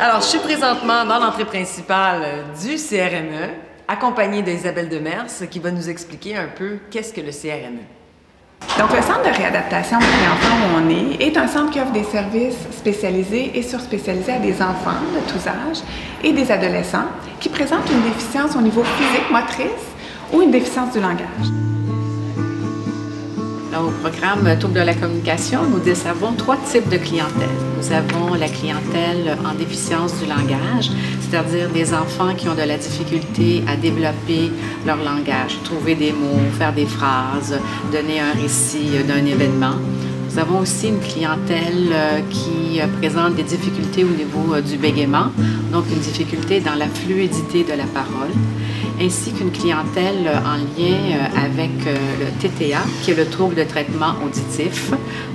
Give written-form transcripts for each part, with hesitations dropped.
Alors, je suis présentement dans l'entrée principale du CRME, accompagnée d'Isabelle Demers, qui va nous expliquer un peu qu'est-ce que le CRME. Donc, le Centre de réadaptation pour les enfants où on est un centre qui offre des services spécialisés et surspécialisés à des enfants de tous âges et des adolescents qui présentent une déficience au niveau physique, motrice ou une déficience du langage. Au programme Troubles de la communication, nous desservons 3 types de clientèle. Nous avons la clientèle en déficience du langage, c'est-à-dire des enfants qui ont de la difficulté à développer leur langage, trouver des mots, faire des phrases, donner un récit d'un événement. Nous avons aussi une clientèle qui présente des difficultés au niveau du bégaiement, donc une difficulté dans la fluidité de la parole, ainsi qu'une clientèle en lien avec le TTA, qui est le trouble de traitement auditif,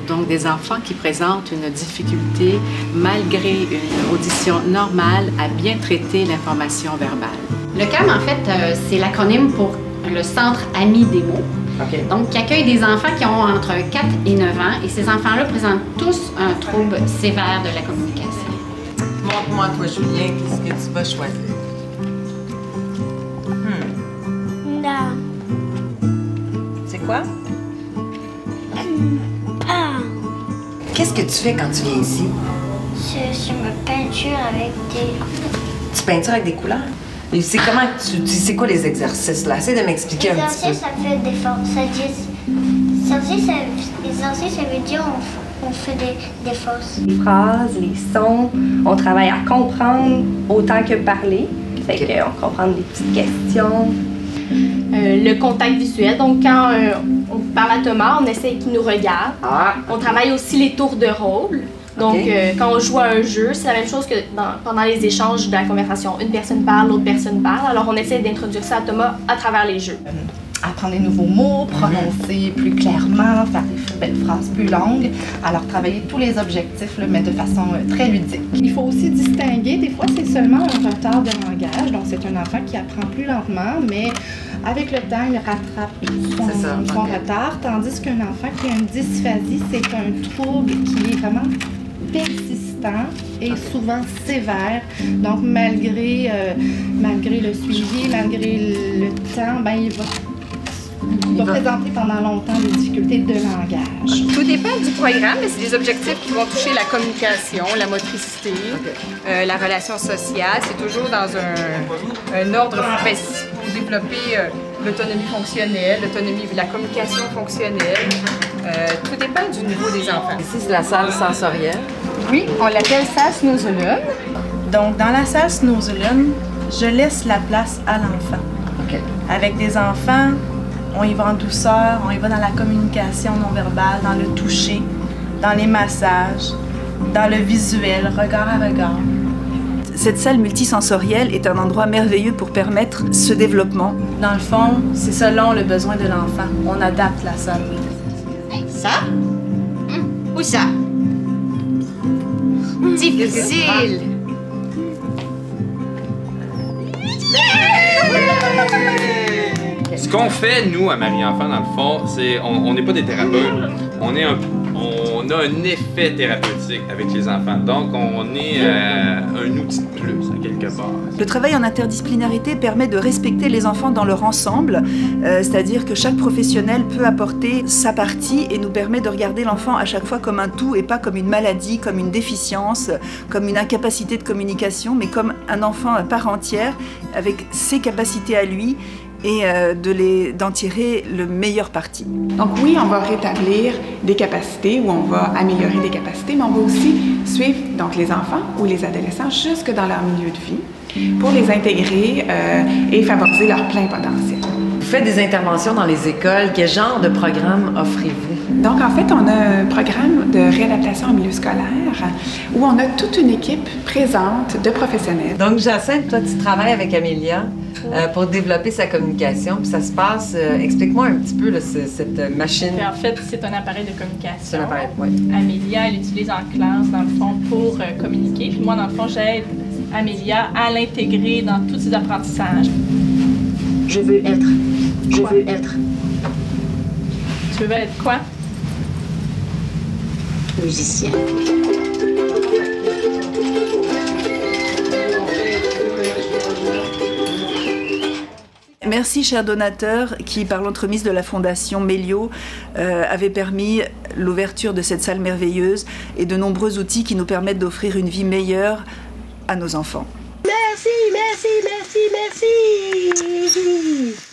donc des enfants qui présentent une difficulté, malgré une audition normale, à bien traiter l'information verbale. Le CAM, en fait, c'est l'acronyme pour le Centre Amis des mots. Okay. Donc, qui accueille des enfants qui ont entre 4 et 9 ans, et ces enfants-là présentent tous un trouble sévère de la communication. Montre-moi, toi, Julien, qu'est-ce que tu vas choisir? Non. C'est quoi? Pas. Qu'est-ce que tu fais quand tu viens ici? Je me peinture avec des... Tu peintures avec des couleurs? Et c'est comment c'est quoi les exercices là? Essaye de m'expliquer un petit peu. Exercice, ça fait des forces. Exercice, ça veut dire on fait des forces. Les phrases, les sons, on travaille à comprendre autant que parler. Fait qu'on comprend des petites questions. Le contact visuel, donc quand on parle à Thomas, on essaie qu'il nous regarde. On travaille aussi les tours de rôle. Donc, quand on joue à un jeu, c'est la même chose que pendant les échanges de la conversation. Une personne parle, l'autre personne parle. Alors, on essaie d'introduire ça à Thomas à travers les jeux. Apprendre des nouveaux mots, prononcer plus clairement, faire des phrases plus longues. Alors, travailler tous les objectifs, mais de façon très ludique. Il faut aussi distinguer, des fois, c'est seulement un retard de langage. Donc, c'est un enfant qui apprend plus lentement, mais avec le temps, il rattrape son retard. Tandis qu'un enfant qui a une dysphasie, c'est un trouble qui est vraiment persistant et souvent sévère. Donc, malgré le suivi, malgré le temps, ben, il va présenter pendant longtemps des difficultés de langage. Tout dépend du programme, mais c'est des objectifs qui vont toucher la communication, la motricité, la relation sociale. C'est toujours dans un ordre précis pour développer l'autonomie fonctionnelle, la communication fonctionnelle. Tout dépend du niveau des enfants. Ici, c'est la salle sensorielle. Oui, on l'appelle salle Snozulun. Donc, dans la salle Snozulun, je laisse la place à l'enfant. Avec des enfants, on y va en douceur, on y va dans la communication non verbale, dans le toucher, dans les massages, dans le visuel, regard à regard. Cette salle multisensorielle est un endroit merveilleux pour permettre ce développement. Dans le fond, c'est selon le besoin de l'enfant. On adapte la salle. Ça? Où ça? Difficile! Ce qu'on fait, nous, à Marie-Enfant, dans le fond, c'est on n'est pas des thérapeutes. On a un effet thérapeutique avec les enfants. Donc, on est un outil de plus, à quelque part. Le travail en interdisciplinarité permet de respecter les enfants dans leur ensemble, c'est-à-dire que chaque professionnel peut apporter sa partie et nous permet de regarder l'enfant à chaque fois comme un tout et pas comme une maladie, comme une déficience, comme une incapacité de communication, mais comme un enfant à part entière avec ses capacités à lui et d'en tirer le meilleur parti. Donc oui, on va rétablir des capacités ou on va améliorer des capacités, mais on va aussi suivre donc, les enfants ou les adolescents jusque dans leur milieu de vie pour les intégrer et favoriser leur plein potentiel. Vous faites des interventions dans les écoles. Quel genre de programme offrez-vous? Donc, en fait, on a un programme de réadaptation en milieu scolaire où on a toute une équipe présente de professionnels. Donc, Jacinthe, toi, tu travailles avec Amélia pour développer sa communication. Puis ça se passe, explique-moi un petit peu là, cette machine. En fait, c'est un appareil de communication. C'est un appareil, oui. Amélia, elle l'utilise en classe, dans le fond, pour communiquer. Puis moi, dans le fond, j'aide Amélia à l'intégrer dans tous ses apprentissages. Je veux être. Je veux être. Tu veux être quoi? musiciens. Merci, chers donateurs, qui, par l'entremise de la Fondation Méliot, avaient permis l'ouverture de cette salle merveilleuse et de nombreux outils qui nous permettent d'offrir une vie meilleure à nos enfants. Merci, merci, merci, merci.